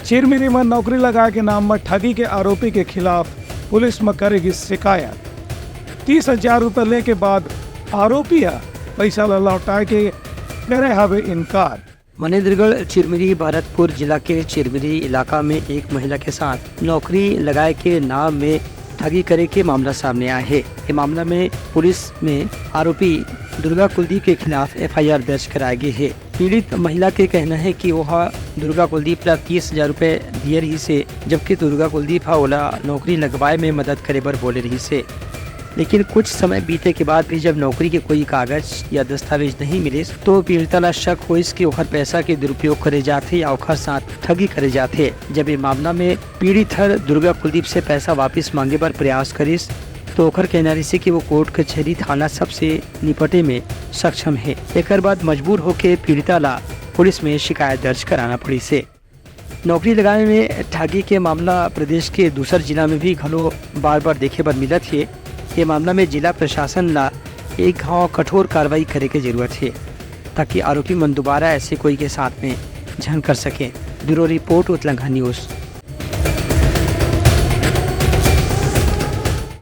चिरमिरी में नौकरी लगा के नाम में ठगी के आरोपी के खिलाफ पुलिस में करेगी शिकायत। 30,000 रुपये ले के बाद आरोपिया पैसा लौटा के करे हवे इनकार। मनेन्द्रगढ़ चिरमिरी भरतपुर जिला के चिरमिरी इलाका में एक महिला के साथ नौकरी लगाए के नाम में ठगी करे के मामला सामने आया है। ये मामला में पुलिस में आरोपी दुर्गा कुलदीप के खिलाफ FIR दर्ज कराई गई है। पीड़ित महिला के कहना है कि वह दुर्गा कुलदीप ला 30,000 रुपए दिए रही से, जबकि दुर्गा कुलदीप ओला नौकरी लगवाए में मदद करे बर बोले रही से। लेकिन कुछ समय बीते के बाद भी जब नौकरी के कोई कागज या दस्तावेज नहीं मिले तो पीड़िता ला शक हो कि ओखर पैसा के दुरुपयोग करे जाते या ओखर साथ ठगी करे जाते। जब ये मामला में पीड़ित हर दुर्गा कुलदीप से पैसा वापस मांगे पर प्रयास करिस तो ओखर कहना से कि वो कोर्ट कचहरी थाना सबसे निपटे में सक्षम है। एक बाद मजबूर होके पीड़िता ला पुलिस में शिकायत दर्ज कराना पड़ी से। नौकरी लगाने में ठगी के मामला प्रदेश के दूसर जिला में भी घलो बार बार देखे बर मिलत है। ये मामला में जिला प्रशासन ला एक घाव कठोर कार्रवाई करे की जरूरत है ताकि आरोपी मन दोबारा ऐसे कोई के साथ में झन कर सके। ब्यूरो रिपोर्ट उत्तलंघा न्यूज़।